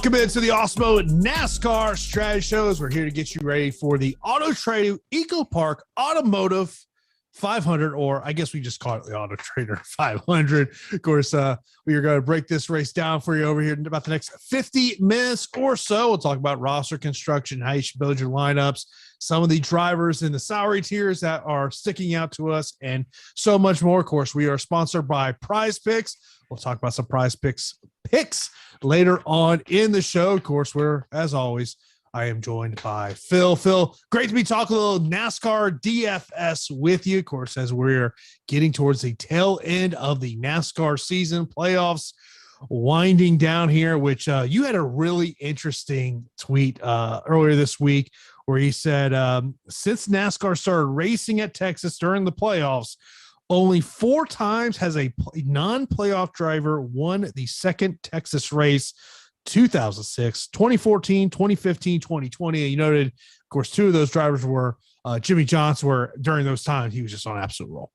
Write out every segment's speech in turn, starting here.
Welcome into the Awesemo NASCAR Strategy Shows. We're here to get you ready for the Autotrader EchoPark Automotive 500, or I guess we just call it the Autotrader 500. Of course, we are going to break this race down for you over here in about the next 50 minutes or so. We'll talk about roster construction, how you should build your lineups, some of the drivers in the salary tiers that are sticking out to us, and so much more. Of course, we are sponsored by Prize Picks. We'll talk about some Prize Picks later on in the show. Of course, as always, I am joined by Phil. Phil, great to be talking a little NASCAR DFS with you. Of course, as we're getting towards the tail end of the NASCAR season, playoffs winding down here, which you had a really interesting tweet earlier this week where he said, since NASCAR started racing at Texas during the playoffs, only 4 times has a non-playoff driver won the second Texas race: 2006, 2014, 2015, 2020. And you noted, of course, 2 of those drivers were Jimmy Johnson, where during those times he was just on an absolute roll.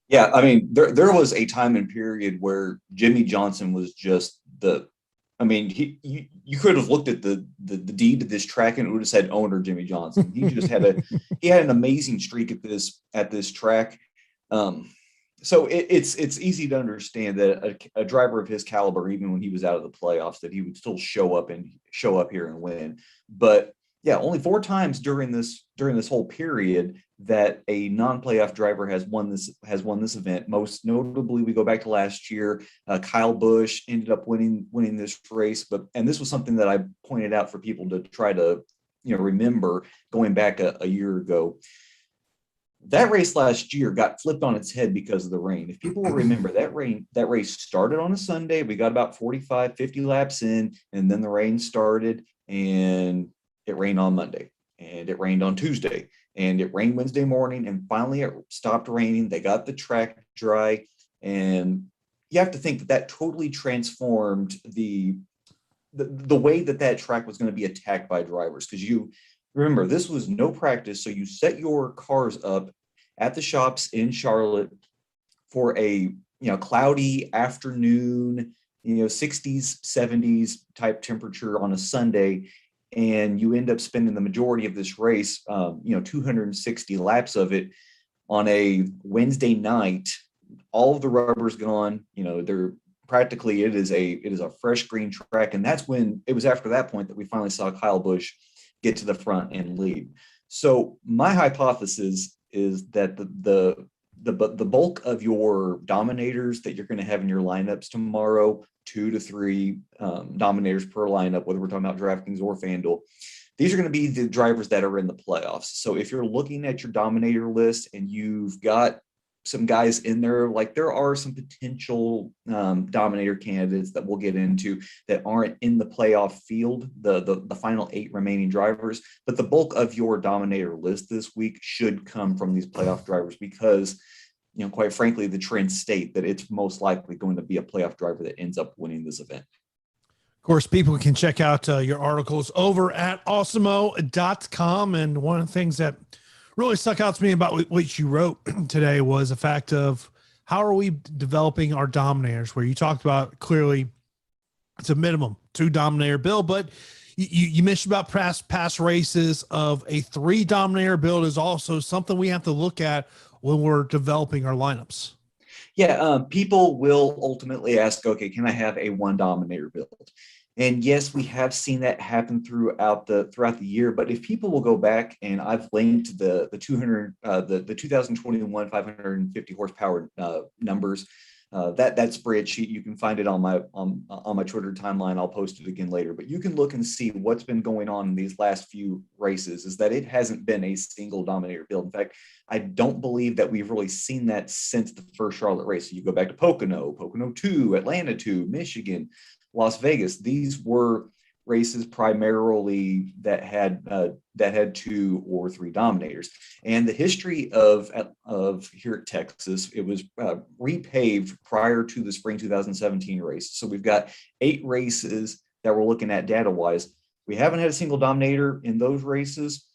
Yeah, I mean, there was a time and period where Jimmy Johnson was just you could have looked at the deed to this track and it would have said owner Jimmy Johnson. He just had an amazing streak at this track. So it's easy to understand that a driver of his caliber, even when he was out of the playoffs, that he would still show up here and win. But yeah, only 4 times during this whole period that a non-playoff driver has won this event. Most notably, we go back to last year. Kyle Busch ended up winning this race, and this was something that I pointed out for people to try to remember going back a year ago. That race last year got flipped on its head because of the rain. If people will remember, that race started on a Sunday. We got about 45, 50 laps in, and then the rain started, and it rained on Monday, and it rained on Tuesday, and it rained Wednesday morning, and finally it stopped raining. They got the track dry, and you have to think that totally transformed the way that track was going to be attacked by drivers, because you remember, this was no practice, so you set your cars up at the shops in Charlotte for a cloudy afternoon, 60s, 70s type temperature on a Sunday, and you end up spending the majority of this race, 260 laps of it on a Wednesday night. All of the rubber's gone. They're practically it is a fresh green track, and that's when it was after that point that we finally saw Kyle Busch get to the front and lead. So my hypothesis is that the bulk of your dominators that you're going to have in your lineups tomorrow, 2 to 3 dominators per lineup, whether we're talking about DraftKings or FanDuel, these are going to be the drivers that are in the playoffs. So if you're looking at your dominator list and you've got some guys in there, like there are some potential dominator candidates that we'll get into that aren't in the playoff field, the final 8 remaining drivers, but the bulk of your dominator list this week should come from these playoff drivers because, quite frankly, the trends state that it's most likely going to be a playoff driver that ends up winning this event. Of course, people can check out your articles over at Awesemo.com, and one of the things that really stuck out to me about what you wrote today was the fact of how are we developing our dominators, where you talked about clearly it's a minimum 2 dominator build, but you mentioned about past races of a 3 dominator build is also something we have to look at when we're developing our lineups. Yeah, people will ultimately ask, okay, can I have a 1 dominator build? And yes, we have seen that happen throughout the year. But if people will go back, and I've linked the 2021 550 horsepower numbers, that spreadsheet, you can find it on my Twitter timeline. I'll post it again later. But you can look and see what's been going on in these last few races. Is that it hasn't been a single dominator build. In fact, I don't believe that we've really seen that since the first Charlotte race. So you go back to Pocono 2, Atlanta 2, Michigan, Las Vegas. These were races primarily that had 2 or 3 dominators. And the history of here at Texas, it was repaved prior to the spring 2017 race. So we've got 8 races that we're looking at data-wise. We haven't had a single dominator in those races.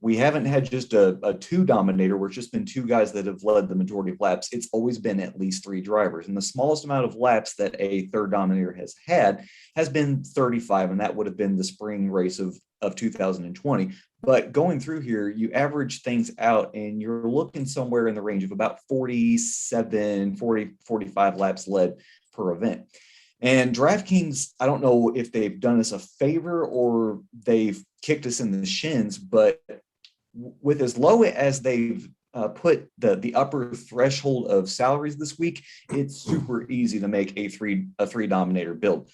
we haven't had just a two dominator where it's just been two guys that have led the majority of laps. It's always been at least three drivers. And the smallest amount of laps that a third dominator has had has been 35, and that would have been the spring race of 2020. But going through here, you average things out and you're looking somewhere in the range of about 47, 40, 45 laps led per event. And DraftKings, I don't know if they've done us a favor or they've kicked us in the shins, but with as low as they've put the upper threshold of salaries this week, it's super easy to make a three dominator build.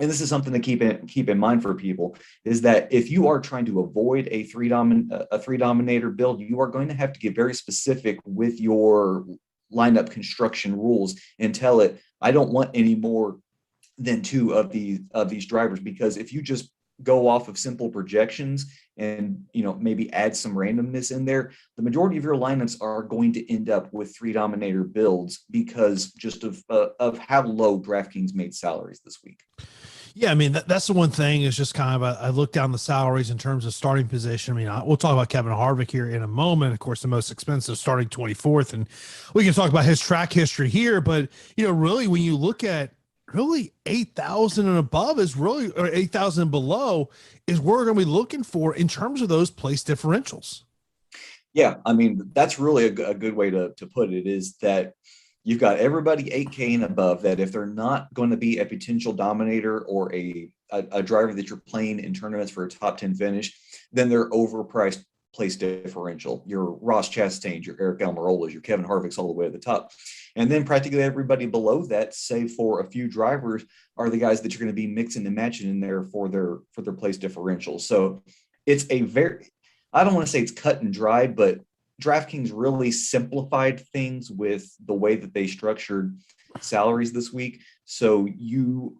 And this is something to keep in mind for people, is that if you are trying to avoid a three dominator build, you are going to have to get very specific with your lineup construction rules and tell it, I don't want any more than two of these drivers, because if you just go off of simple projections and maybe add some randomness in there, the majority of your lineups are going to end up with three dominator builds because just of how low DraftKings made salaries this week. Yeah, I mean, that's the one thing is just kind of I look down the salaries in terms of starting position. I mean, we'll talk about Kevin Harvick here in a moment. Of course, the most expensive starting 24th, and we can talk about his track history here. But, really, when you look at really 8,000 and above is really, or 8,000 and below is where we're going to be looking for in terms of those place differentials. Yeah, I mean, that's really a good way to put it, is that you've got everybody 8K and above that if they're not going to be a potential dominator or a driver that you're playing in tournaments for a top 10 finish, then they're overpriced place differential. Your Ross Chastain's, your Eric Almirola's, your Kevin Harvick's all the way to the top. And then practically everybody below that, save for a few drivers, are the guys that you're going to be mixing and matching in there for their place differential. So it's I don't want to say it's cut and dry, but DraftKings really simplified things with the way that they structured salaries this week. So you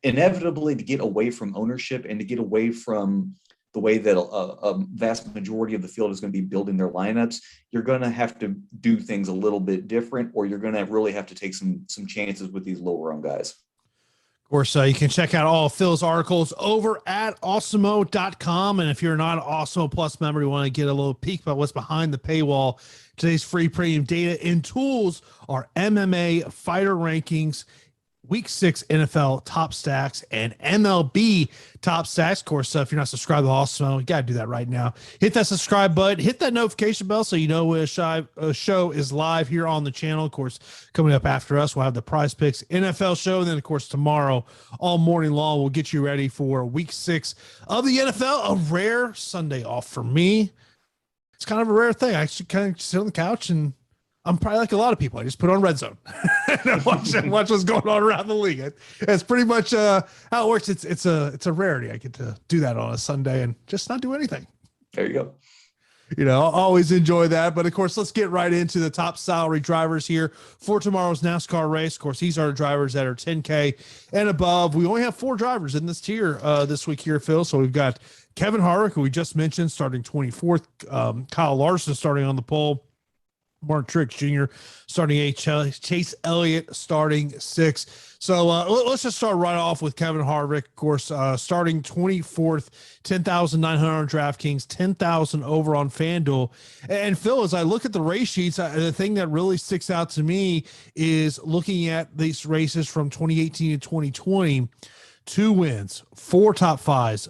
inevitably, to get away from ownership and to get away from the way that a vast majority of the field is going to be building their lineups, you're going to have to do things a little bit different, or you're going to really have to take some chances with these lower owned guys. Of course, you can check out all of Phil's articles over at Awesemo.com. And if you're not an Awesemo Plus member, you want to get a little peek about what's behind the paywall. Today's free premium data and tools are MMA fighter rankings, Week 6 NFL top stacks, and MLB top stacks. Of course, if you're not subscribed to Awesemo, you got to do that right now. Hit that subscribe button, hit that notification bell so you know when a show is live here on the channel. Of course, coming up after us, we'll have the Prize Picks NFL show. And then, of course, tomorrow, all morning long, we'll get you ready for Week 6 of the NFL. A rare Sunday off for me. It's kind of a rare thing. I actually kind of sit on the couch and I'm probably like a lot of people. I just put on Red Zone and watch what's going on around the league. It's pretty much how it works. It's a rarity. I get to do that on a Sunday and just not do anything. There you go. I'll always enjoy that. But of course, let's get right into the top salary drivers here for tomorrow's NASCAR race. Of course, these are drivers that are 10K and above. We only have 4 drivers in this tier this week here, Phil. So we've got Kevin Harvick, who we just mentioned, starting 24th. Kyle Larson starting on the pole. Mark Truex Jr. starting 8th, Chase Elliott starting 6th. So let's just start right off with Kevin Harvick, of course, starting 24th, 10,900 on DraftKings, 10,000 over on FanDuel. And Phil, as I look at the race sheets, the thing that really sticks out to me is looking at these races from 2018 to 2020. 2 wins, 4 top 5s,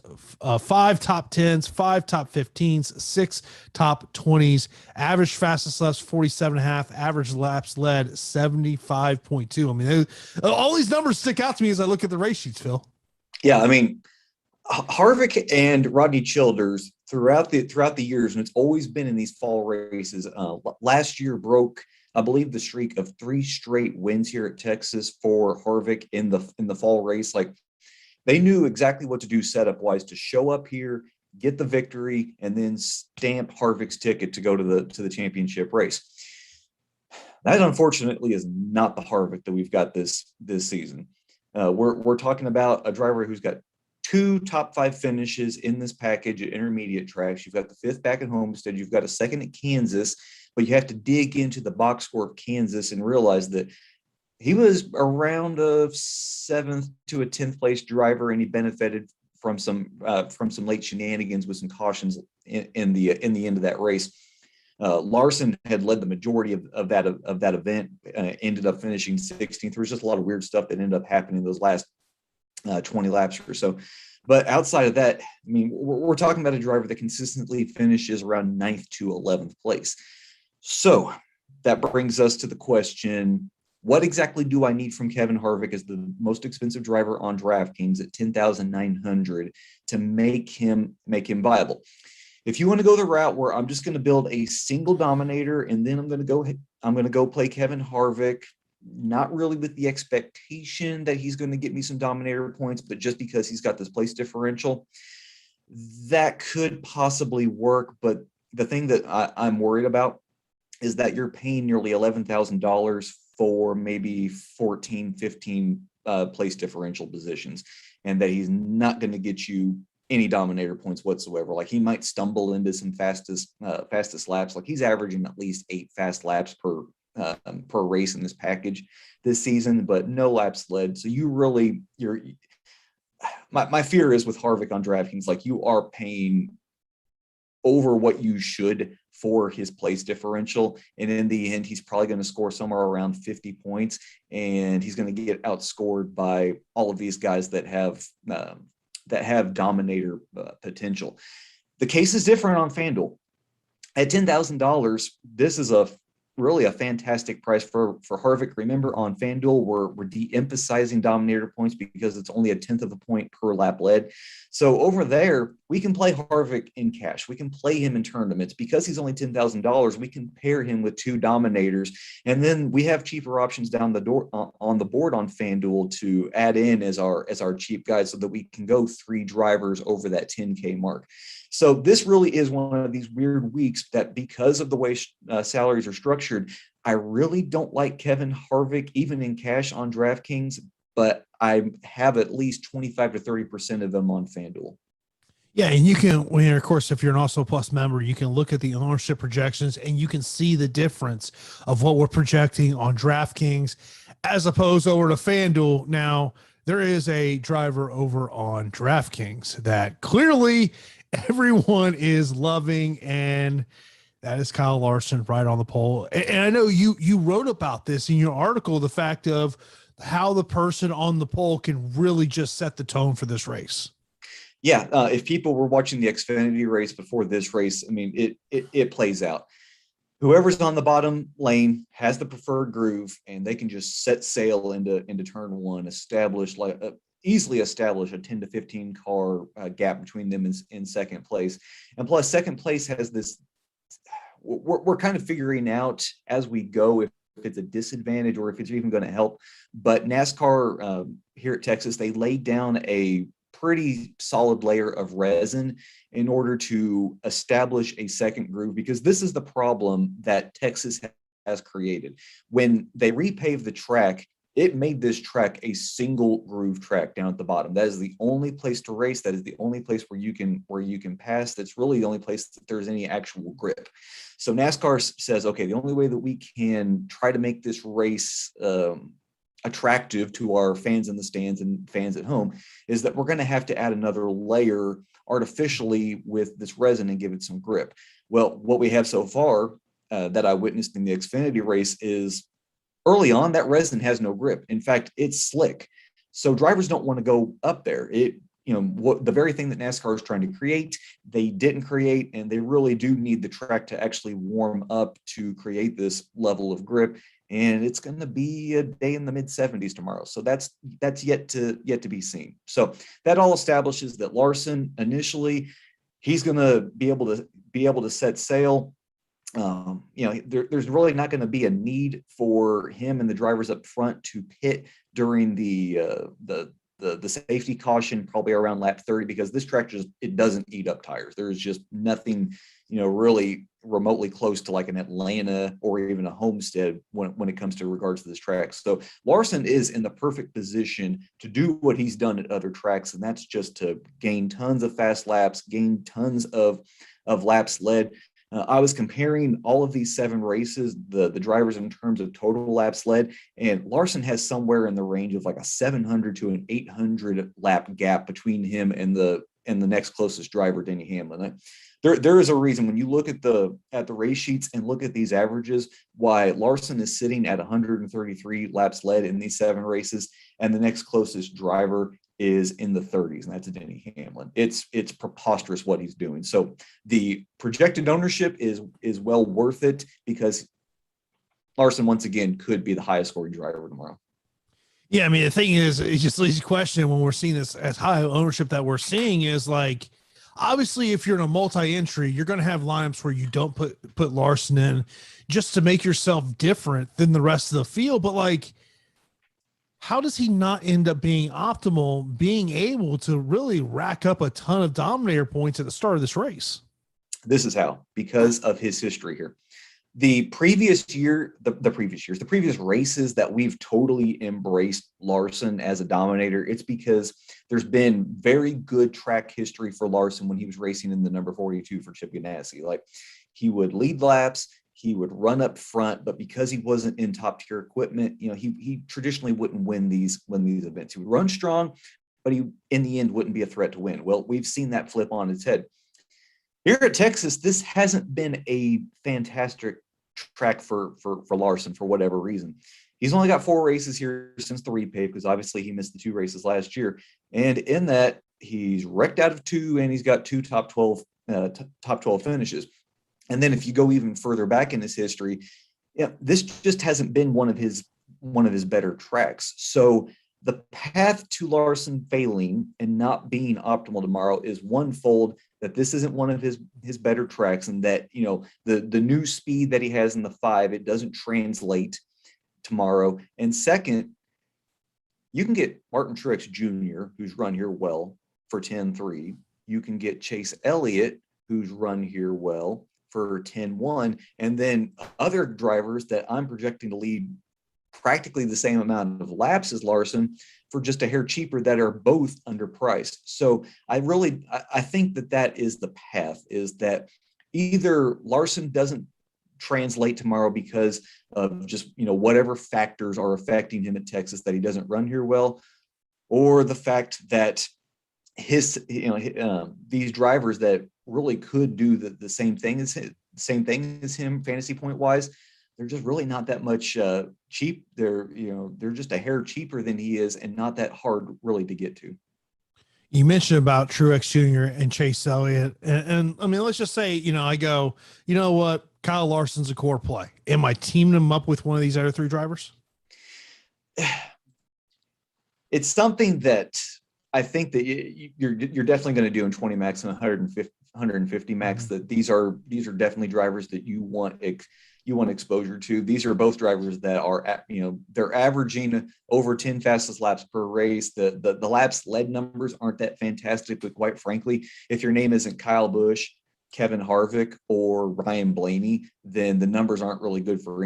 5 top 10s, 5 top 15s, 6 top 20s, average fastest laps 47.5, average laps led 75.2. I mean, all these numbers stick out to me as I look at the race sheets, Phil. Yeah, I mean, Harvick and Rodney Childers throughout the years, and it's always been in these fall races. Last year broke, I believe, the streak of 3 straight wins here at Texas for Harvick in the fall race. Like, they knew exactly what to do setup wise to show up here, get the victory, and then stamp Harvick's ticket to go to the championship race. That unfortunately is not the Harvick that we've got this season. We're talking about a driver who's got 2 top 5 finishes in this package at intermediate tracks. You've got the 5th back at Homestead. You've got a 2nd at Kansas, but you have to dig into the box score of Kansas and realize that he was around a 7th to a 10th place driver, and he benefited some late shenanigans with some cautions in the end of that race. Larson had led the majority of that event, ended up finishing 16th. There was just a lot of weird stuff that ended up happening those last 20 laps or so. But outside of that, I mean, we're talking about a driver that consistently finishes around 9th to 11th place. So that brings us to the question, what exactly do I need from Kevin Harvick as the most expensive driver on DraftKings at $10,900 to make him viable? If you want to go the route where I'm just going to build a single dominator and then I'm going to go play Kevin Harvick, not really with the expectation that he's going to get me some dominator points, but just because he's got this place differential, that could possibly work. But the thing that I'm worried about is that you're paying nearly $11,000 for maybe 14, 15 place differential positions, and that he's not going to get you any dominator points whatsoever. Like, he might stumble into some fastest laps. Like, he's averaging at least 8 fast laps per race in this package this season, but no laps led. So my fear is with Harvick on DraftKings, like, you are paying over what you should for his place differential, and in the end he's probably going to score somewhere around 50 points, and he's going to get outscored by all of these guys that have dominator potential. The case is different on FanDuel. At $10,000, this is really a fantastic price for Harvick. Remember, on FanDuel, we're de-emphasizing dominator points because it's only 1/10 of a point per lap led. So over there, we can play Harvick in cash. We can play him in tournaments. Because he's only $10,000, we can pair him with 2 dominators. And then we have cheaper options down the door on the board on FanDuel to add in as our cheap guys, so that we can go 3 drivers over that 10K mark. So this really is one of these weird weeks that, because of the way salaries are structured, I really don't like Kevin Harvick, even in cash on DraftKings, but I have at least 25 to 30% of them on FanDuel. Yeah, and you can, of course, if you're an Also Plus member, you can look at the ownership projections and you can see the difference of what we're projecting on DraftKings as opposed over to FanDuel. Now, there is a driver over on DraftKings that clearly everyone is loving, and that is Kyle Larson, right on the pole. And I know you wrote about this in your article, the fact of how the person on the pole can really just set the tone for this race. Yeah, if people were watching the Xfinity race before this race, I mean, it plays out. Whoever's on the bottom lane has the preferred groove, and they can just set sail into turn one, easily establish a 10 to 15 car gap between them in second place. And plus, second place has this, we're kind of figuring out as we go if it's a disadvantage or if it's even going to help. But NASCAR here at Texas, they laid down a pretty solid layer of resin in order to establish a second groove, because this is the problem that Texas has created. When they repaved the track, it made this track a single groove track down at the bottom. That is the only place to race. That is the only place where you can pass. That's really the only place that there's any actual grip. So NASCAR says, okay, the only way that we can try to make this race attractive to our fans in the stands and fans at home is that we're going to have to add another layer artificially with this resin and give it some grip. Well, what we have so far that I witnessed in the Xfinity race is, early on, that resin has no grip. In fact, it's slick. So drivers don't want to go up there. The very thing that NASCAR is trying to create, they didn't create, and they really do need the track to actually warm up to create this level of grip. And it's going to be a day in the mid 70s tomorrow. So that's yet to be seen. So that all establishes that Larson, initially, he's going to be able to set sail. There's really not going to be a need for him and the drivers up front to pit during the safety caution, probably around lap 30, because this track it doesn't eat up tires. There's just nothing, really remotely close to like an Atlanta or even a Homestead when it comes to regards to this track. So Larson is in the perfect position to do what he's done at other tracks, and that's just to gain tons of fast laps, gain tons of laps led. I was comparing all of these 7 races, the drivers in terms of total laps led, and Larson has somewhere in the range of like a 700 to an 800 lap gap between him and the next closest driver, Denny Hamlin. There is a reason when you look at the race sheets and look at these averages, why Larson is sitting at 133 laps led in these 7 races, and the next closest driver is in the 30s, and that's Denny Hamlin. It's preposterous what he's doing. So the projected ownership is well worth it, because Larson once again could be the highest scoring driver tomorrow. Yeah, I mean, the thing is, it's just leads question when we're seeing this as high ownership that we're seeing is like, obviously, if you're in a multi-entry, you're going to have lineups where you don't put Larson in just to make yourself different than the rest of the field. But like, how does he not end up being optimal, being able to really rack up a ton of dominator points at the start of this race? This is how, because of his history here. The previous races that we've totally embraced Larson as a dominator, it's because there's been very good track history for Larson when he was racing in the number 42 for Chip Ganassi. Like, he would lead laps, he would run up front, but because he wasn't in top tier equipment, he traditionally wouldn't win these events. He would run strong, but he in the end wouldn't be a threat to win. Well, we've seen that flip on its head. Here at Texas, this hasn't been a fantastic track for Larson for whatever reason. He's only got 4 races here since the repave, because obviously he missed the 2 races last year. And in that, he's wrecked out of 2, and he's got 2 top 12 finishes. And then if you go even further back in his history, this just hasn't been one of his better tracks. So the path to Larson failing and not being optimal tomorrow is onefold, that this isn't one of his better tracks, and that the new speed that he has in the 5, it doesn't translate tomorrow. And second, you can get Martin Truex Jr., who's run here well, for 10-3. You can get Chase Elliott, who's run here well, for 10-1, and then other drivers that I'm projecting to lead practically the same amount of laps as Larson for just a hair cheaper, that are both underpriced. So I think that is the path, is that either Larson doesn't translate tomorrow because of just whatever factors are affecting him at Texas, that he doesn't run here well, or the fact that these drivers that really could do the same thing as him fantasy point wise, they're just really not that much cheap. They're just a hair cheaper than he is, and not that hard really to get to. You mentioned about Truex Jr. and Chase Elliott, and I mean, let's just say I go, you know what, Kyle Larson's a core play. Am I teaming him up with one of these other 3 drivers? It's something that I think that you're definitely going to do in 20 max and 150 max. Mm-hmm. That these are definitely drivers that you want exposure to. These are both drivers that are they're averaging over 10 fastest laps per race. The laps led numbers aren't that fantastic, but quite frankly, if your name isn't Kyle Busch, Kevin Harvick, or Ryan Blaney, then the numbers aren't really good for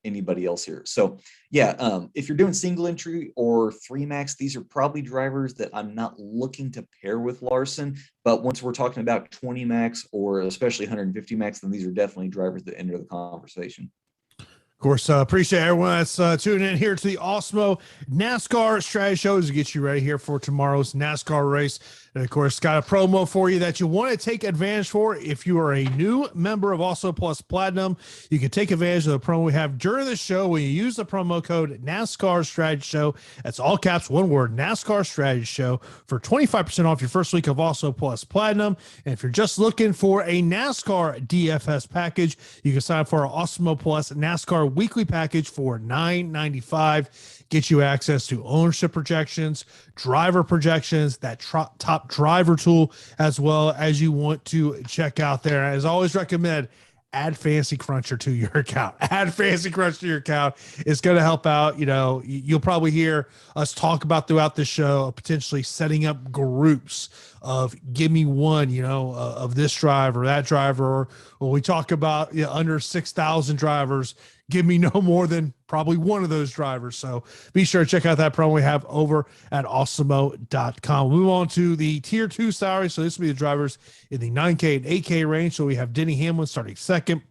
anybody else here. So if you're doing single entry or 3 max, these are probably drivers that I'm not looking to pair with Larson. But once we're talking about 20 max or especially 150 max, then these are definitely drivers that enter the conversation. Of course, appreciate everyone that's tuning in here to the Awesemo NASCAR Strategy Show to get you ready here for tomorrow's NASCAR race. And of course, got a promo for you that you want to take advantage for. If you are a new member of Also Plus Platinum, you can take advantage of the promo we have during the show when you use the promo code NASCAR Strategy Show. That's all caps, one word, NASCAR Strategy Show, for 25% off your first week of Also Plus Platinum. And if you're just looking for a NASCAR DFS package, you can sign up for our Awesemo Plus NASCAR weekly package for $9.95. Get you access to ownership projections, driver projections, that top driver tool, as well as you want to check out there. As always, recommend add Fantasy Cruncher to your account. Add Fantasy Cruncher to your account. It's going to help out. You'll probably hear us talk about throughout the show, potentially setting up groups of give me one, of this driver, that driver, or when we talk about under 6,000 drivers, give me no more than probably one of those drivers. So be sure to check out that promo we have over at Awesemo.com. We'll move on to the tier 2 salary. So this will be the drivers in the 9K and 8K range. So we have Denny Hamlin starting second,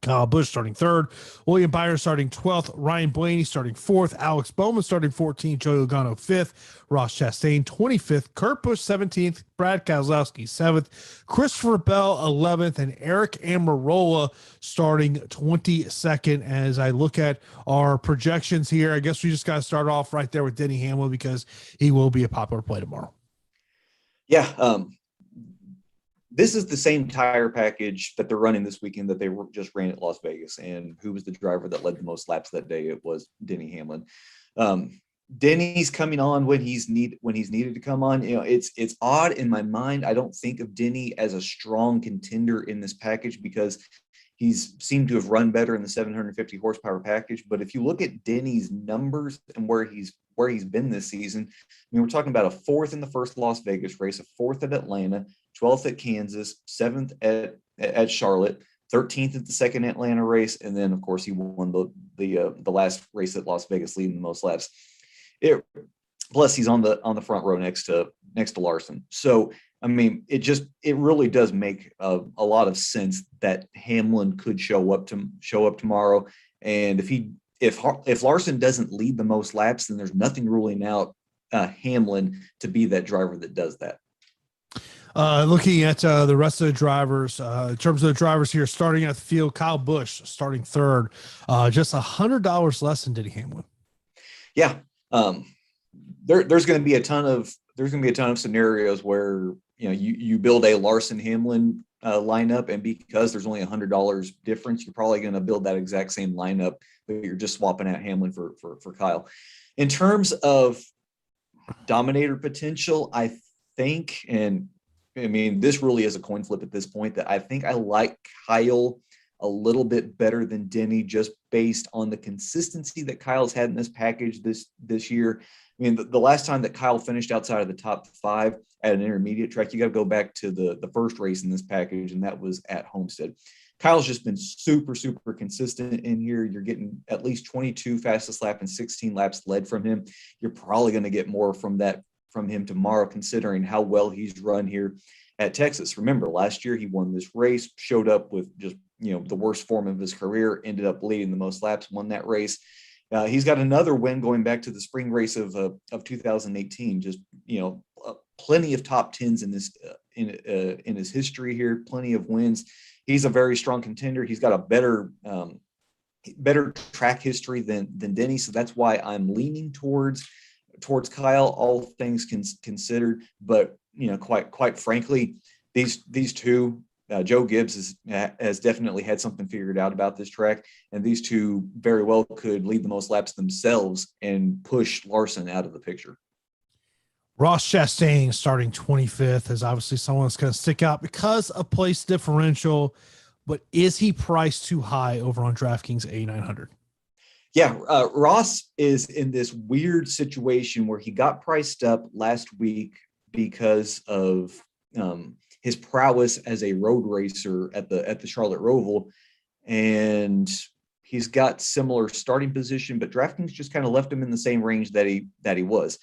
Kyle Busch starting third, William Byron starting 12th, Ryan Blaney starting 4th, Alex Bowman starting 14th, Joey Logano 5th, Ross Chastain 25th, Kurt Busch 17th, Brad Keselowski 7th, Christopher Bell 11th, and Eric Almirola starting 22nd. As I look at our projections here, I guess we just got to start off right there with Denny Hamlin because he will be a popular play tomorrow. Yeah, this is the same tire package that they're running this weekend that they just ran at Las Vegas. And who was the driver that led the most laps that day? It was Denny Hamlin. Denny's coming on when he's needed to come on. You know, it's odd in my mind. I don't think of Denny as a strong contender in this package because he's seemed to have run better in the 750 horsepower package. But if you look at Denny's numbers and where he's been this season, I mean, we're talking about a 4th in the first Las Vegas race, a 4th at Atlanta, 12th at Kansas, 7th at Charlotte, 13th at the second Atlanta race, and then of course he won the last race at Las Vegas, leading the most laps. Plus he's on the front row next to Larson. So I mean, it really does make a lot of sense that Hamlin could show up tomorrow, and if Larson doesn't lead the most laps, then there's nothing ruling out Hamlin to be that driver that does that. Looking at the rest of the drivers, in terms of the drivers here, starting at the field, Kyle Busch starting third, just $100 less than Denny Hamlin. Yeah, there's going to be a ton of scenarios where you build a Larson Hamlin lineup, and because there's only $100 difference, you're probably going to build that exact same lineup, but you're just swapping out Hamlin for Kyle. In terms of dominator potential, I think, and I mean, this really is a coin flip at this point, that I think I like Kyle a little bit better than Denny, just based on the consistency that Kyle's had in this package this year. I mean, the last time that Kyle finished outside of the top 5 at an intermediate track, you got to go back to the first race in this package, and that was at Homestead. Kyle's just been super, super consistent in here. You're getting at least 22 fastest lap and 16 laps led from him. You're probably going to get more from him tomorrow, considering how well he's run here at Texas. Remember, last year he won this race, showed up with just, the worst form of his career, ended up leading the most laps, won that race. He's got another win going back to the spring race of 2018. Just, plenty of top 10s in his history here, plenty of wins. He's a very strong contender. He's got a better track history than Denny. So that's why I'm leaning towards Kyle, all things considered. But quite frankly, these two, Joe Gibbs has definitely had something figured out about this track, and these two very well could lead the most laps themselves and push Larson out of the picture. Ross Chastain starting 25th is obviously someone that's going to stick out because of place differential, but is he priced too high over on DraftKings 8,900? Yeah, Ross is in this weird situation where he got priced up last week because of his prowess as a road racer at the Charlotte Roval, and he's got similar starting position, but DraftKings just kind of left him in the same range that he was.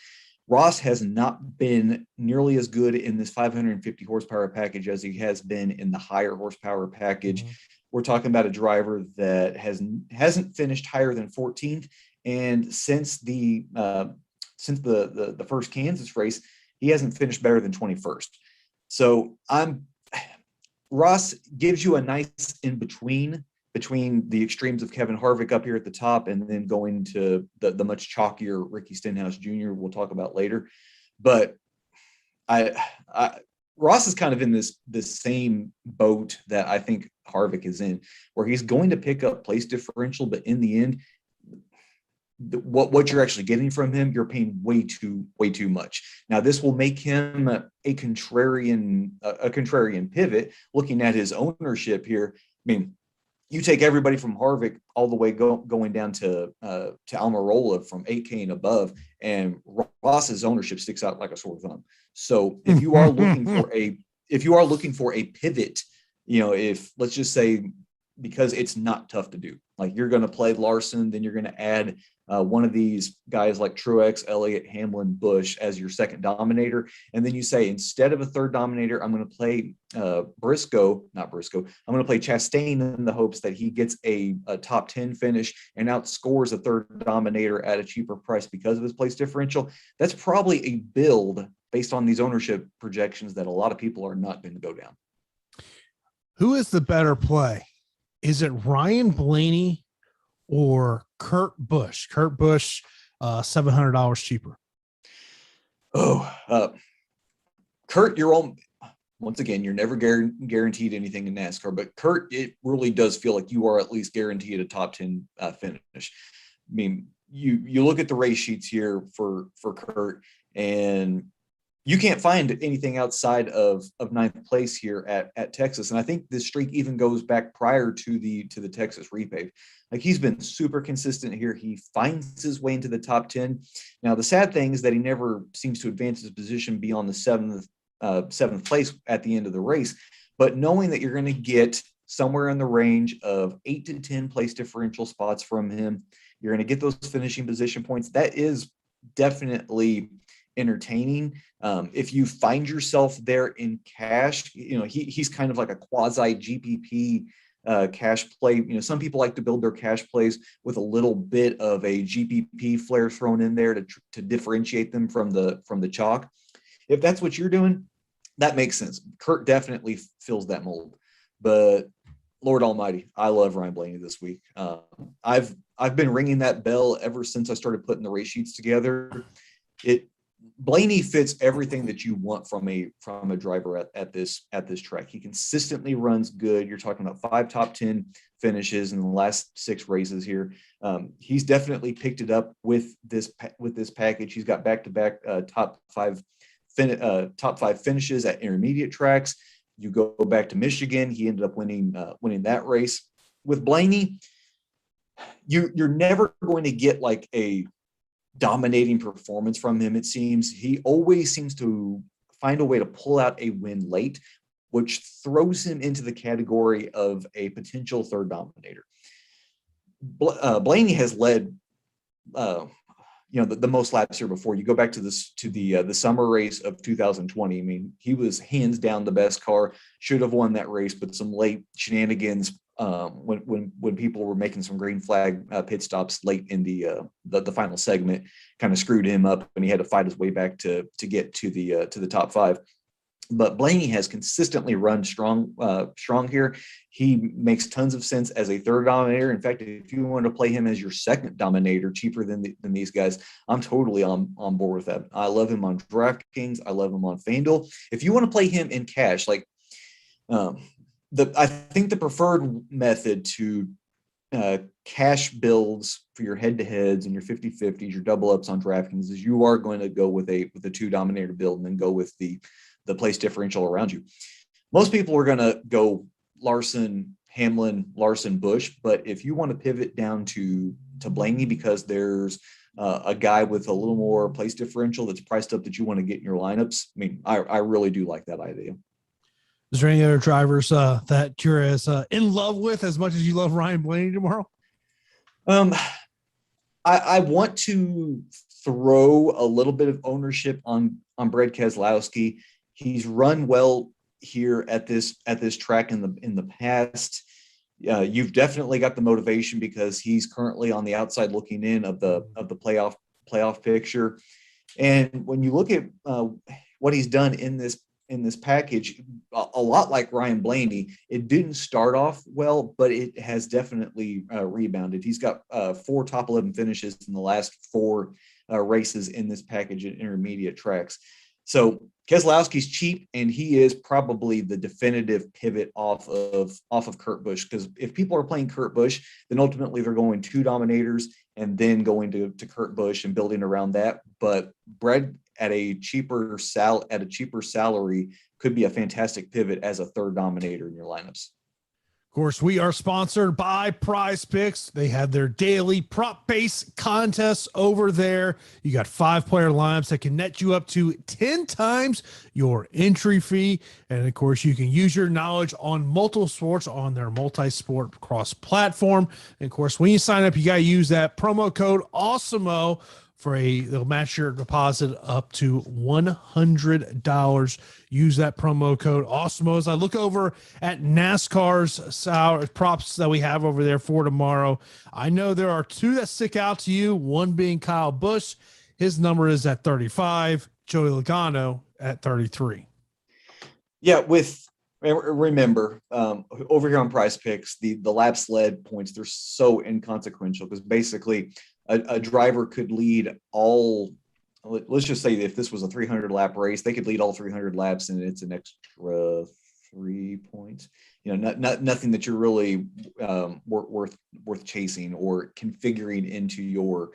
Ross has not been nearly as good in this 550 horsepower package as he has been in the higher horsepower package. Mm-hmm. We're talking about a driver that hasn't finished higher than 14th, and since the first Kansas race, he hasn't finished better than 21st. So Ross gives you a nice in between the extremes of Kevin Harvick up here at the top, and then going to the much chalkier Ricky Stenhouse Jr. we'll talk about later. But Ross is kind of in this same boat that I think Harvick is in, where he's going to pick up place differential, but in the end, what you're actually getting from him, you're paying way too much. Now, this will make him a contrarian pivot. Looking at his ownership here, I mean, you take everybody from Harvick all the way going down to Almirola from 8K and above, and Ross's ownership sticks out like a sore thumb. So if you are looking for a pivot, if let's just say, because it's not tough to do. Like you're going to play Larson, then you're going to add one of these guys like Truex, Elliott, Hamlin, Busch as your second dominator. And then you say, instead of a third dominator, I'm going to play I'm going to play Chastain in the hopes that he gets a top 10 finish and outscores a third dominator at a cheaper price because of his place differential. That's probably a build based on these ownership projections that a lot of people are not going to go down. Who is the better play? Is it Ryan Blaney or Kurt Busch? Kurt Busch, $700 cheaper. Kurt, once again, you're never guaranteed anything in NASCAR, but Kurt, it really does feel like you are at least guaranteed a top 10 finish. I mean, you look at the race sheets here for Kurt, and you can't find anything outside of ninth place here at Texas. And I think this streak even goes back prior to the Texas repave. Like, he's been super consistent here. He finds his way into the top 10. Now, the sad thing is that he never seems to advance his position beyond the seventh place at the end of the race. But knowing that you're going to get somewhere in the range of 8 to 10 place differential spots from him, you're going to get those finishing position points. That is definitely entertaining. If you find yourself there in cash, he's kind of like a quasi GPP cash play. Some people like to build their cash plays with a little bit of a GPP flair thrown in there to differentiate them from the chalk. If that's what you're doing, that makes sense. Kurt definitely fills that mold. But Lord Almighty, I love Ryan Blaney this week. I've been ringing that bell ever since I started putting the race sheets together. Blaney fits everything that you want from a driver at this track. He consistently runs good. You're talking about 5 top 10 finishes in the last 6 races here. He's definitely picked it up with this package. He's got back-to-back top five finishes at intermediate tracks. You go back to Michigan, he ended up winning that race. With Blaney, you're never going to get like a dominating performance from him. It seems he always seems to find a way to pull out a win late, which throws him into the category of a potential third dominator. Blaney has led the most laps here before. You go back to the summer race of 2020. I mean, he was hands down the best car, should have won that race, but some late shenanigans when people were making some green flag pit stops late in the final segment kind of screwed him up, and he had to fight his way back to get to the top 5. But Blaney has consistently run strong here. He makes tons of sense as a third dominator. In fact, if you want to play him as your second dominator, cheaper than these guys, I'm totally on board with that. I love him on DraftKings. I love him on FanDuel. If you want to play him in cash, like I think the preferred method to cash builds for your head-to-heads and your 50-50s, your double-ups on DraftKings is you are going to go with a 2 dominator build and then go with the place differential around you. Most people are going to go Larson, Hamlin, Larson, Busch, but if you want to pivot down to Blaney because there's a guy with a little more place differential that's priced up that you want to get in your lineups, I mean, I really do like that idea. Is there any other drivers that you're as in love with as much as you love Ryan Blaney tomorrow? I want to throw a little bit of ownership on Brad Keselowski. He's run well here at this track in the past. You've definitely got the motivation because he's currently on the outside looking in of the playoff picture. And when you look at what he's done in this package, a lot like Ryan Blaney, it didn't start off well, but it has definitely rebounded. He's got 4 top 11 finishes in the last 4 races in this package at intermediate tracks. So Keselowski's cheap, and he is probably the definitive pivot off of Kurt Busch, because if people are playing Kurt Busch, then ultimately they're going 2 dominators and then going to Kurt Busch and building around that. But Brad at a cheaper salary could be a fantastic pivot as a third dominator in your lineups. Of course, we are sponsored by Prize Picks. They have their daily prop-based contests over there. You got 5-player lineups that can net you up to 10 times your entry fee. And of course, you can use your knowledge on multiple sports on their multi-sport cross-platform. And of course, when you sign up, you got to use that promo code Awesemo they'll match your deposit up to $100. Use that promo code Awesemo. As I look over at NASCAR's props that we have over there for tomorrow, I know there are 2 that stick out to you. One being Kyle Busch. His number is at 35. Joey Logano at 33. Yeah, remember, over here on Prize Picks, the laps led points, they're so inconsequential because basically a driver could lead all, let's just say if this was a 300 lap race, they could lead all 300 laps and it's an extra 3 points. Nothing that you're really worth chasing or configuring into your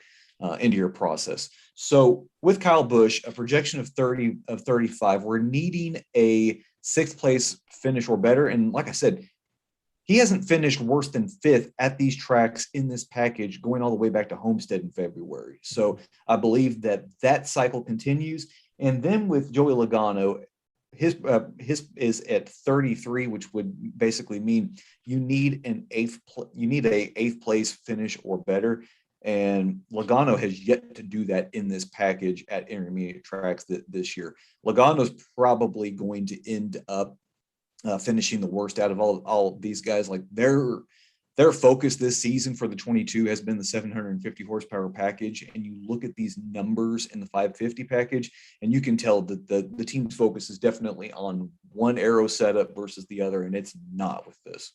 process. So with Kyle Busch, a projection of 35, we're needing a 6th place finish or better. And like I said, he hasn't finished worse than 5th at these tracks in this package going all the way back to Homestead in February. So I believe that cycle continues. And then with Joey Logano, his is at 33, which would basically mean you need a 8th place finish or better. And Logano has yet to do that in this package at intermediate tracks this year. Logano's probably going to end up finishing the worst out of all of these guys. Like their focus this season for the 22 has been the 750 horsepower package. And you look at these numbers in the 550 package, and you can tell that the team's focus is definitely on one aero setup versus the other. And it's not with this.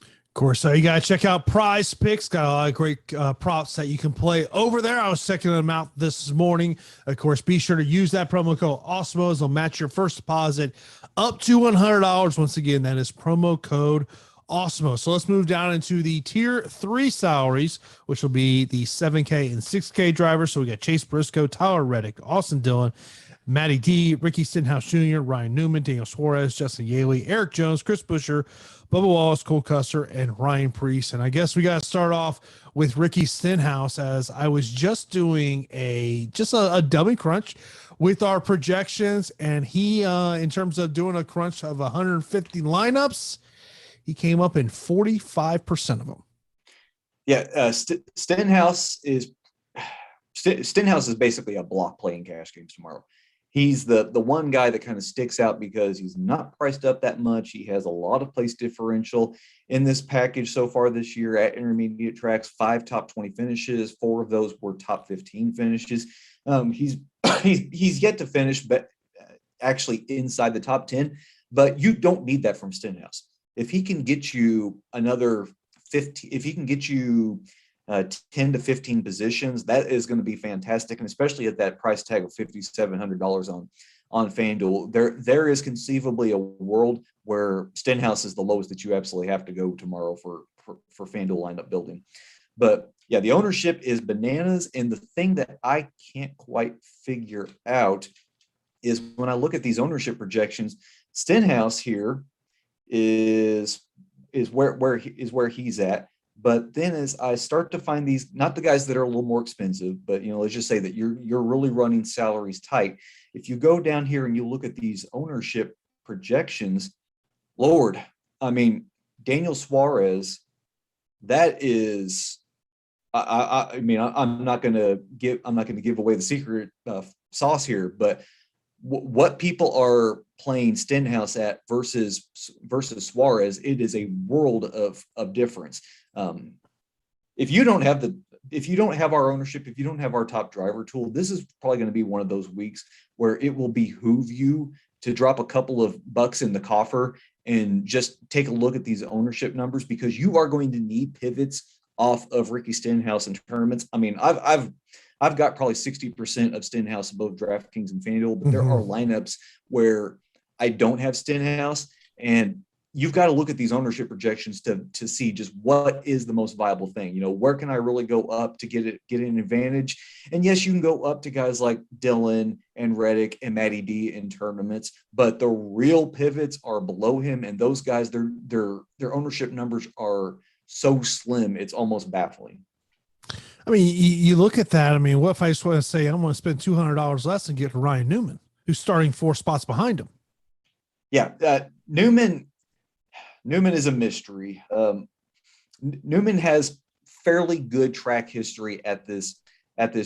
Of course, you got to check out Prize Picks. Got a lot of great props that you can play over there. I was checking them out this morning. Of course, be sure to use that promo code Awesemo. They'll match your first deposit up to $100. Once again, that is promo code Awesemo. So let's move down into the tier 3 salaries, which will be the 7K and 6K drivers. So we got Chase Briscoe, Tyler Reddick, Austin Dillon, Matty D, Ricky Stenhouse Jr., Ryan Newman, Daniel Suarez, Justin Yaley, Eric Jones, Chris Buescher, Bubba Wallace, Cole Custer, and Ryan Preece. And I guess we got to start off with Ricky Stenhouse, as I was just doing a dummy crunch with our projections. And he, in terms of doing a crunch of 150 lineups, he came up in 45% of them. Yeah, Stenhouse is basically a block playing cash games tomorrow. He's the one guy that kind of sticks out because he's not priced up that much. He has a lot of place differential in this package so far this year at intermediate tracks. 5 top 20 finishes, 4 of those were top 15 finishes. He's yet to finish, but actually inside the top 10. But you don't need that from Stenhouse. If he can get you another 15, if he can get you 10 to 15 positions, that is going to be fantastic. And especially at that price tag of $5,700 on FanDuel, there is conceivably a world where Stenhouse is the lowest that you absolutely have to go tomorrow for FanDuel lineup building. But yeah, the ownership is bananas. And the thing that I can't quite figure out is when I look at these ownership projections, Stenhouse here is where he's at. But then as I start to find these, not the guys that are a little more expensive, but, let's just say that you're really running salaries tight. If you go down here and you look at these ownership projections, Lord, I mean, Daniel Suarez, that is, I'm not going to give away the secret sauce here, but what people are playing Stenhouse at versus Suarez, it is a world of difference. If you don't have our ownership, if you don't have our top driver tool, this is probably going to be one of those weeks where it will behoove you to drop a couple of bucks in the coffer and just take a look at these ownership numbers, because you are going to need pivots off of Ricky Stenhouse in tournaments. I mean, I've got probably 60% of Stenhouse in both DraftKings and FanDuel, but there are lineups where I don't have Stenhouse, and you've got to look at these ownership projections to see just what is the most viable thing. Where can I really go up to get an advantage? And yes, you can go up to guys like Dylan and Reddick and Matty D in tournaments, but the real pivots are below him. And those guys, their ownership numbers are so slim, it's almost baffling. I mean, you look at that. I mean, what if I just want to say I'm going to spend $200 less and get Ryan Newman, who's starting 4 spots behind him? Yeah, Newman is a mystery. Newman has fairly good track history at this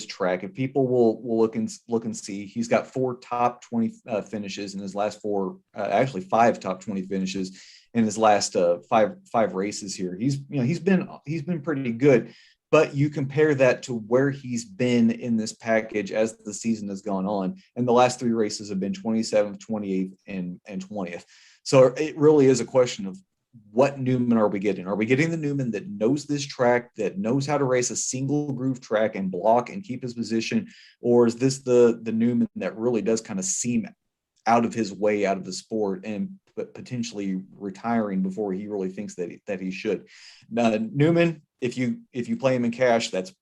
track. If people will look and see, he's got 4 top 20 finishes in his last 4, actually 5 top 20 finishes in his last 5 races here. He's been pretty good, but you compare that to where he's been in this package as the season has gone on, and the last 3 races have been 27th, 28th, and 20th. So it really is a question of what Newman are we getting? Are we getting the Newman that knows this track, that knows how to race a single groove track and block and keep his position? Or is this the Newman that really does kind of seem out of his way, out of the sport, and potentially retiring before he really thinks that he should? Newman, if you play him in cash, that's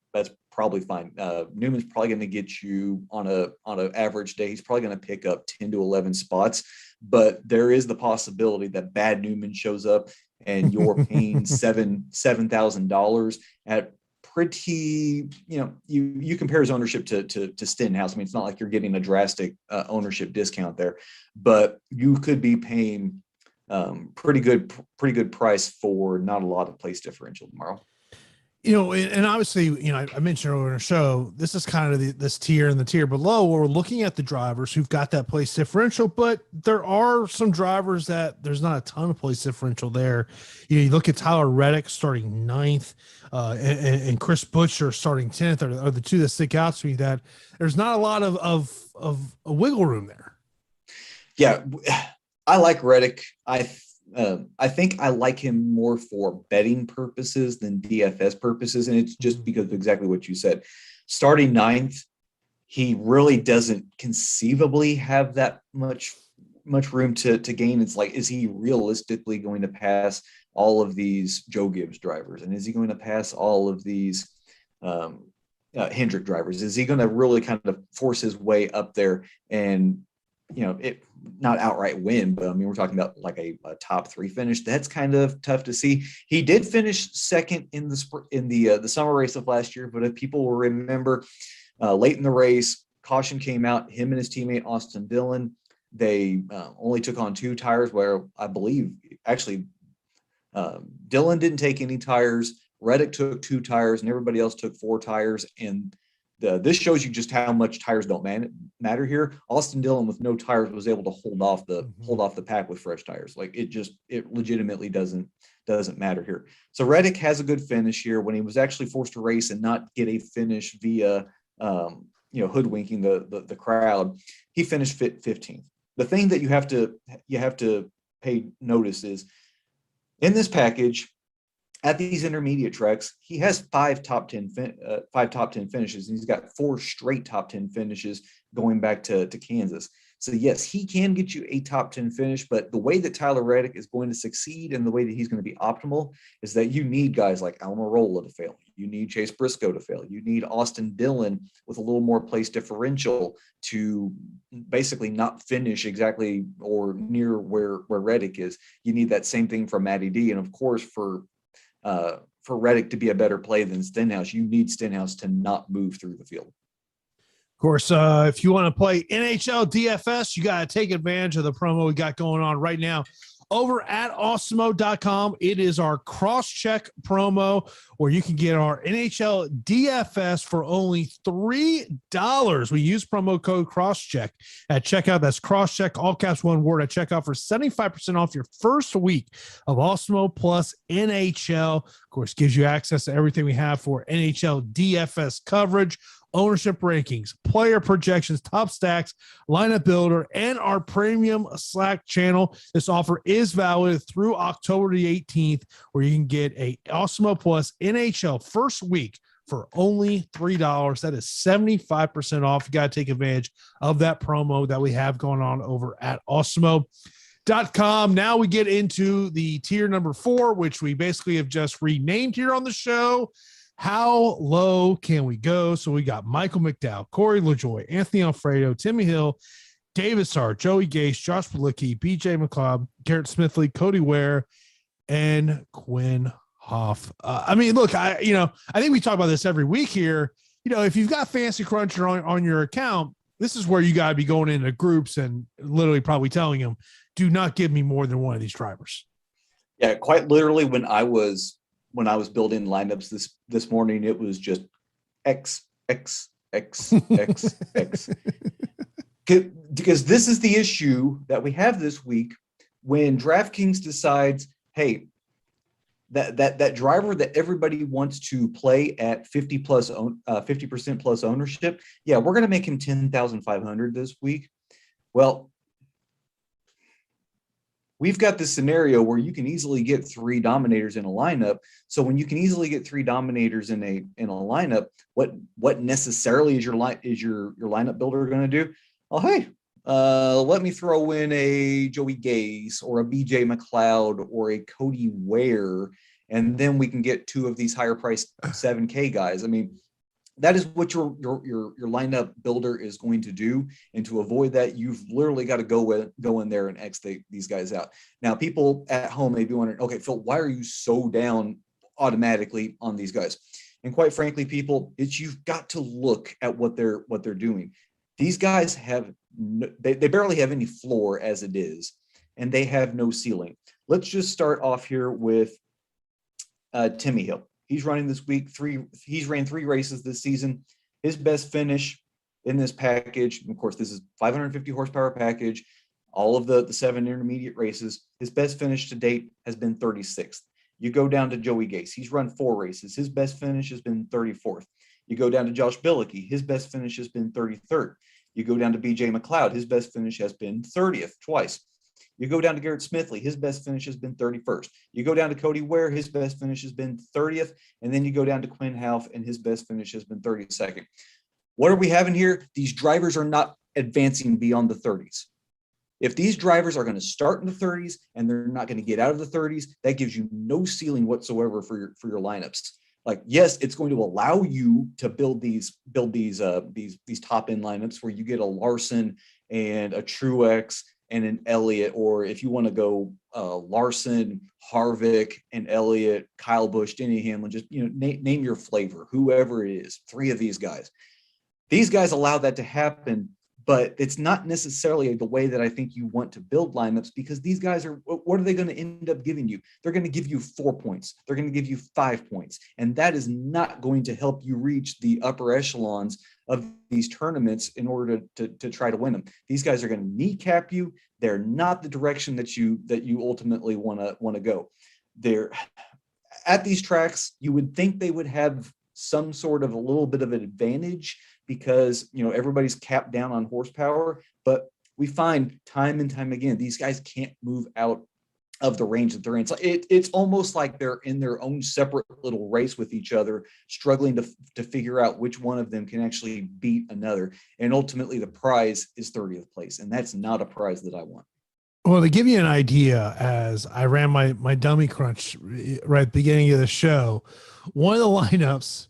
probably fine. Newman's probably going to get you on an average day. He's probably going to pick up 10 to 11 spots. But there is the possibility that bad Newman shows up and you're paying $7,000 at pretty, you compare his ownership to Stenhouse. I mean, it's not like you're getting a drastic ownership discount there, but you could be paying pretty good price for not a lot of place differential tomorrow. And obviously, I mentioned earlier in the show, this is kind of this tier and the tier below where we're looking at the drivers who've got that place differential, but there are some drivers that there's not a ton of place differential there. You look at Tyler Reddick starting 9th and Chris Butcher starting 10th are the 2 that stick out to me, that there's not a lot of a wiggle room there. Yeah, I like Reddick. I think I like him more for betting purposes than DFS purposes. And it's just because of exactly what you said. Starting 9th, he really doesn't conceivably have that much room to gain. It's like, is he realistically going to pass all of these Joe Gibbs drivers? And is he going to pass all of these Hendrick drivers? Is he going to really kind of force his way up there and, it not outright win, but I mean, we're talking about like a top 3 finish. That's kind of tough to see. He did finish 2nd in the summer race of last year, but if people will remember, late in the race, caution came out. Him and his teammate Austin Dillon, they only took on 2 tires, where I believe actually Dillon didn't take any tires. Reddick took 2 tires, and everybody else took 4 tires. And this shows you just how much tires don't matter here. Austin Dillon with no tires was able to hold off the pack with fresh tires. Like it legitimately doesn't matter here. So Reddick has a good finish here when he was actually forced to race and not get a finish via hoodwinking the crowd. He finished 15th. The thing that you have to pay notice is in this package, at these intermediate tracks, he has 5 top 10 finishes, and he's got 4 straight top 10 finishes going back to Kansas. So yes, he can get you a top 10 finish, but the way that Tyler Reddick is going to succeed and the way that he's going to be optimal is that you need guys like Almirola to fail. You need Chase Briscoe to fail. You need Austin Dillon with a little more place differential to basically not finish exactly or near where Reddick is. You need that same thing from Matty D. And of course, for Reddick to be a better play than Stenhouse, you need Stenhouse to not move through the field. Of course, if you want to play NHL DFS, you got to take advantage of the promo we got going on right now over at Awesemo.com. It is our cross-check promo where you can get our NHL DFS for only $3. We use promo code cross-check at checkout. That's cross-check, all caps, one word, at checkout for 75% off your first week of Awesemo plus NHL. Of course, gives you access to everything we have for NHL DFS coverage, ownership rankings, player projections, top stacks, lineup builder, and our premium Slack channel. This offer is valid through October the 18th, where you can get a Awesemo Plus NHL first week for only $3. That is 75% off. You got to take advantage of that promo that we have going on over at Awesemo. DraftKings.com. Now we get into the tier number 4, which we basically have just renamed here on the show. How low can we go? So we got Michael McDowell, Corey LaJoie, Anthony Alfredo, Timmy Hill, David Starr, Joey Gase, Josh Palicki, BJ McLeod, Garrett Smithley, Cody Ware, and Quinn Hoff. I mean, look, I think we talk about this every week here. If you've got Fantasy Cruncher on your account, this is where you got to be going into groups and literally probably telling them, do not give me more than one of these drivers. Yeah, quite literally when I was building lineups this morning, it was just X, X, X, X, X. Because this is the issue that we have this week when DraftKings decides, hey, that driver that everybody wants to play at 50% plus ownership, yeah, we're going to make him 10,500 this week. Well, we've got this scenario where you can easily get 3 dominators in a lineup. So when you can easily get 3 dominators in a lineup, what necessarily is your lineup builder going to do? Oh, hey, let me throw in a Joey Gase or a BJ McLeod or a Cody Ware, and then we can get 2 of these higher priced 7K guys. I mean, that is what your lineup builder is going to do. And to avoid that, you've literally got to go in there and X these guys out. Now, people at home may be wondering, okay, Phil, why are you so down automatically on these guys? And quite frankly, people, you've got to look at what they're doing. These guys they barely have any floor as it is, and they have no ceiling. Let's just start off here with Timmy Hill. He's running this week. He's ran 3 races this season. His best finish in this package, of course, this is 550 horsepower package, all of the 7 intermediate races. His best finish to date has been 36th. You go down to Joey Gase. He's run 4 races. His best finish has been 34th. You go down to Josh Bilicki. His best finish has been 33rd. You go down to BJ McLeod. His best finish has been 30th twice. You go down to Garrett Smithley. His best finish has been 31st. You go down to Cody Ware. His best finish has been 30th. And then you go down to Quinn Hoff, and his best finish has been 32nd. What are we having here? These drivers are not advancing beyond the 30s. If these drivers are going to start in the 30s and they're not going to get out of the 30s, that gives you no ceiling whatsoever for your lineups. Like, yes, it's going to allow you to build these top end lineups where you get a Larson and a Truex and an Elliott, or if you want to go Larson, Harvick, and Elliott, Kyle Busch, Denny Hamlin, just name your flavor, whoever it is, 3 of these guys. These guys allow that to happen, but it's not necessarily the way that I think you want to build lineups, because these guys what are they going to end up giving you? They're going to give you 4 points. They're going to give you 5 points. And that is not going to help you reach the upper echelons of these tournaments in order to try to win them. These guys are going to kneecap you. They're not the direction that you ultimately want to go. They're at these tracks. You would think they would have some sort of a little bit of an advantage because everybody's capped down on horsepower, but we find time and time again these guys can't move out of the range that they're in. So it's almost like they're in their own separate little race with each other, struggling to figure out which one of them can actually beat another. And ultimately the prize is 30th place. And that's not a prize that I want. Well, to give you an idea, as I ran my dummy crunch right at the beginning of the show, one of the lineups,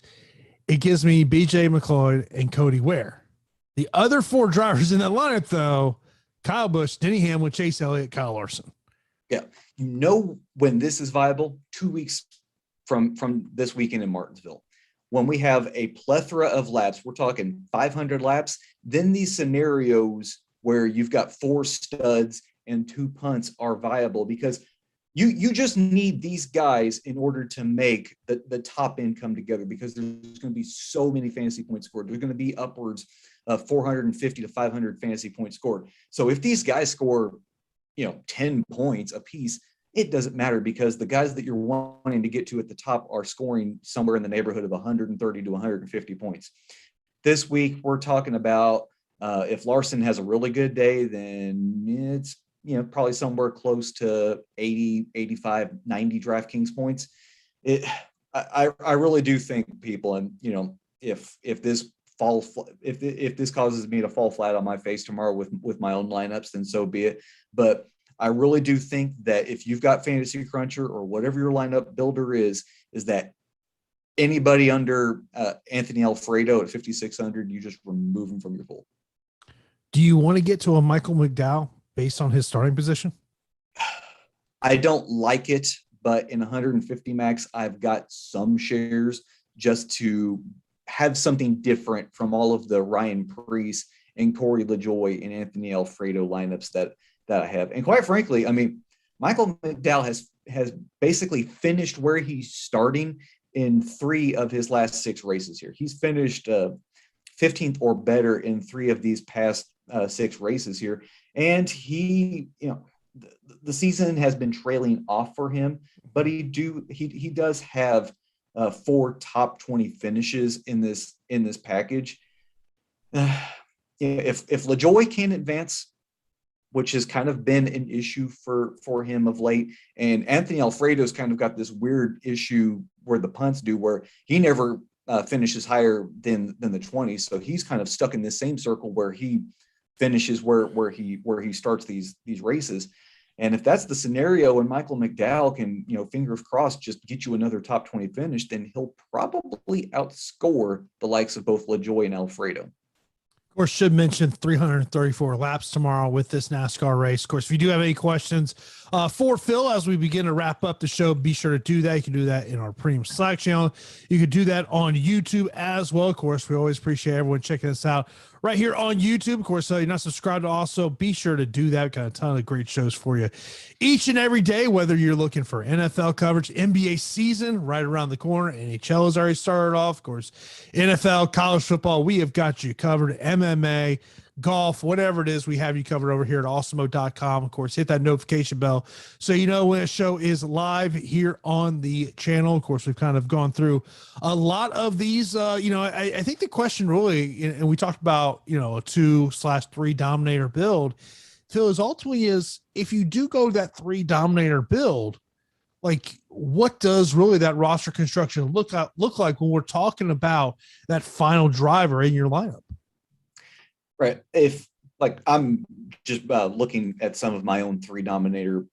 it gives me BJ McLeod and Cody Ware. The other 4 drivers in that lineup, though, Kyle Busch, Denny Hamlin, Chase Elliott, Kyle Larson. Yeah. When this is viable, 2 weeks from this weekend in Martinsville, when we have a plethora of laps, we're talking 500 laps, then these scenarios where you've got 4 studs and 2 punts are viable, because you just need these guys in order to make the top end come together, because there's going to be so many fantasy points scored. There's going to be upwards of 450 to 500 fantasy points scored. So if these guys score 10 points a piece, it doesn't matter, because the guys that you're wanting to get to at the top are scoring somewhere in the neighborhood of 130 to 150 points. This week, we're talking about if Larson has a really good day, then it's probably somewhere close to 80, 85, 90 DraftKings points. I really do think, people, and if this causes me to fall flat on my face tomorrow with my own lineups, then so be it. But I really do think that if you've got Fantasy Cruncher or whatever your lineup builder is that anybody under Anthony Alfredo at 5,600, you just remove him from your pool. Do you want to get to a Michael McDowell based on his starting position? I don't like it, but in 150 max, I've got some shares just to have something different from all of the Ryan Preece and Corey LaJoie and Anthony Alfredo lineups that I have. And quite frankly, I mean, Michael McDowell has basically finished where he's starting in 3 of his last 6 races here. He's finished 15th or better in 3 of these past 6 races here. And he, the season has been trailing off for him, but he does have 4 top 20 finishes in this package. If LaJoie can advance, which has kind of been an issue for him of late, and Anthony Alfredo's kind of got this weird issue where the punts do, where he never finishes higher than the 20s, so he's kind of stuck in this same circle where he finishes where he starts these races. And if that's the scenario and Michael McDowell can, fingers crossed, just get you another top 20 finish, then he'll probably outscore the likes of both LaJoie and Alfredo. Of course, should mention 334 laps tomorrow with this NASCAR race. Of course, if you do have any questions for Phil as we begin to wrap up the show, be sure to do that. You can do that in our premium Slack channel. You can do that on YouTube as well. Of course, we always appreciate everyone checking us out right here on YouTube. Of course, you're not subscribed to also, be sure to do that. We've got a ton of great shows for you each and every day, whether you're looking for NFL coverage, NBA season right around the corner. NHL has already started off. Of course, NFL, college football, we have got you covered. MMA, golf, whatever it is, we have you covered over here at Awesemo.com. Of course, hit that notification bell so you know when a show is live here on the channel. Of course, we've kind of gone through a lot of these. I think the question really, and we talked about, a 2/3 dominator build, Phil, is ultimately is if you do go to that 3 dominator build, like what does really that roster construction look like when we're talking about that final driver in your lineup? Right. If like I'm just looking at some of my own 3 dominator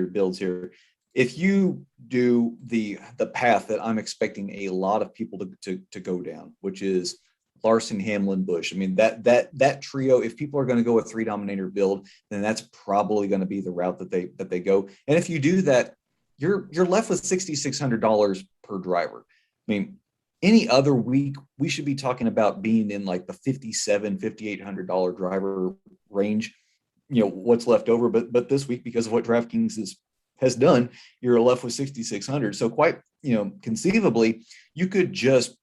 builds here. If you do the path that I'm expecting a lot of people to go down, which is Larson, Hamlin, Busch. I mean, that trio, if people are going to go a 3 dominator build, then that's probably going to be the route that they go. And if you do that, you're left with $6,600 per driver. I mean, any other week, we should be talking about being in like the $5,700, $5,800 driver range, what's left over. But this week, because of what DraftKings has done, you're left with 6,600. So quite, conceivably, you could just,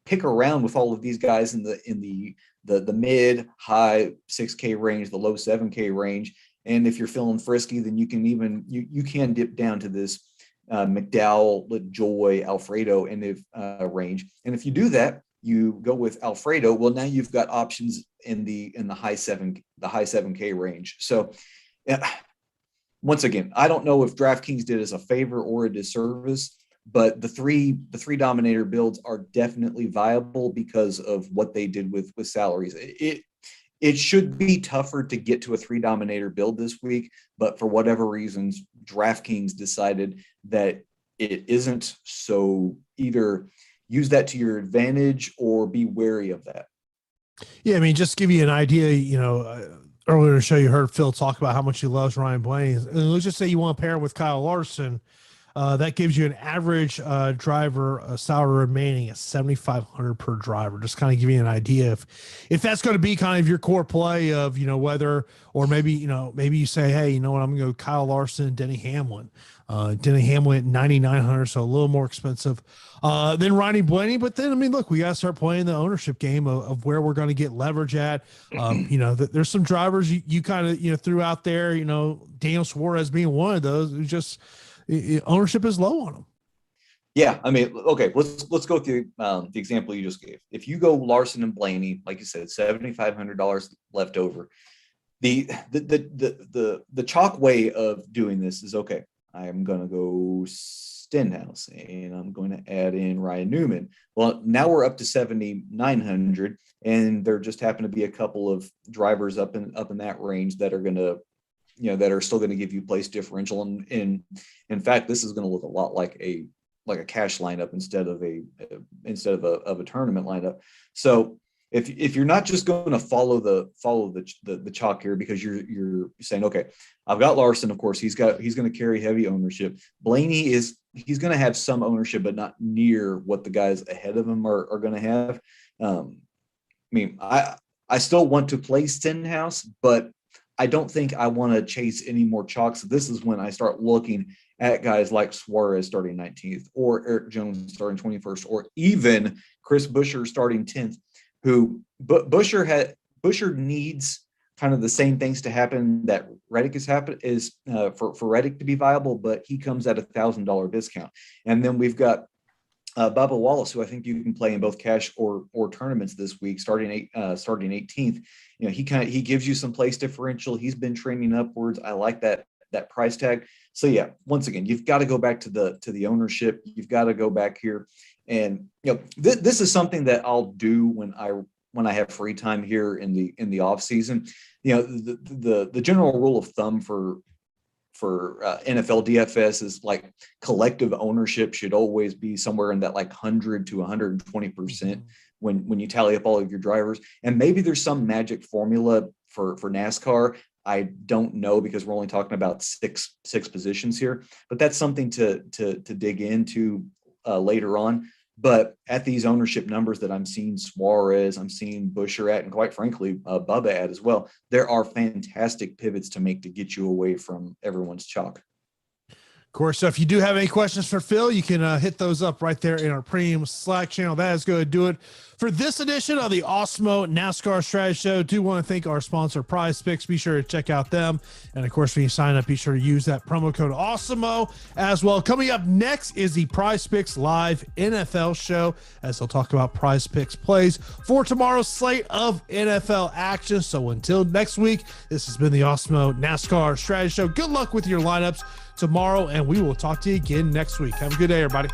pick around with all of these guys in the mid high 6K range, the low 7K range. And if you're feeling frisky, then you can even, you can dip down to this McDowell, LaJoie, Alfredo in the range. And if you do that, you go with Alfredo. Well, now you've got options in the high 7K range. So once again, I don't know if DraftKings did us a favor or a disservice, but the three dominator builds are definitely viable because of what they did with salaries. It should be tougher to get to a 3 dominator build this week, but for whatever reasons, DraftKings decided that it isn't. So either use that to your advantage or be wary of that. Yeah, I mean, just to give you an idea, earlier in the show, you heard Phil talk about how much he loves Ryan Blaney. And let's just say you want to pair him with Kyle Larson. That gives you an average driver salary remaining at $7,500 per driver. Just kind of give you an idea if that's going to be kind of your core play of, whether, or maybe you say, hey, I'm going to go Kyle Larson, Denny Hamlin. Denny Hamlin at $9,900, so a little more expensive than Ronnie Blaney. But then, I mean, look, we got to start playing the ownership game of where we're going to get leverage at. There's some drivers you kind of, threw out there, Daniel Suarez being one of those who just ownership is low on them. Yeah, I mean, okay, let's go through the example you just gave. If you go Larson and Blaney, like you said, $7,500 left over. The chalk way of doing this is, okay, I'm going to go Stenhouse and I'm going to add in Ryan Newman. Well, now we're up to 7,900, and there just happen to be a couple of drivers up in that range that are going to, that are still going to give you place differential. And in fact, this is going to look a lot like a cash lineup instead of a tournament lineup. So if you're not just going to follow the chalk here because you're saying, okay, I've got Larson, of course, he's going to carry heavy ownership. Blaney he's going to have some ownership, but not near what the guys ahead of him are going to have. I still want to play Stenhouse, but I don't think I want to chase any more chalks. This is when I start looking at guys like Suarez starting 19th, or Eric Jones starting 21st, or even Chris Buescher starting 10th. Who Buescher needs kind of the same things to happen that Reddick is for Reddick to be viable, but he comes at $1,000 discount. And then we've got Bubba Wallace, who I think you can play in both cash or tournaments this week, starting 18th. He gives you some place differential. He's been trending upwards. I like that price tag. So yeah, once again, you've got to go back to the ownership. You've got to go back here, and this is something that I'll do when I have free time here in the off season. The general rule of thumb for NFL DFS is like collective ownership should always be somewhere in that like 100 to 120% when you tally up all of your drivers. And maybe there's some magic formula for NASCAR. I don't know, because we're only talking about six positions here, but that's something to dig into later on. But at these ownership numbers that I'm seeing Suarez, I'm seeing Buescher at, and quite frankly, Bubba at as well, there are fantastic pivots to make to get you away from everyone's chalk. Of course, so if you do have any questions for Phil, you can hit those up right there in our premium Slack channel. That is going to do it for this edition of the Awesemo NASCAR Strategy Show. Do want to thank our sponsor, Prize Picks. Be sure to check out them. And of course, when you sign up, be sure to use that promo code Awesemo as well. Coming up next is the Prize Picks live NFL show, as they'll talk about Prize Picks plays for tomorrow's slate of NFL action. So until next week, this has been the Awesemo NASCAR Strategy Show. Good luck with your lineups tomorrow, and we will talk to you again next week. Have a good day, everybody.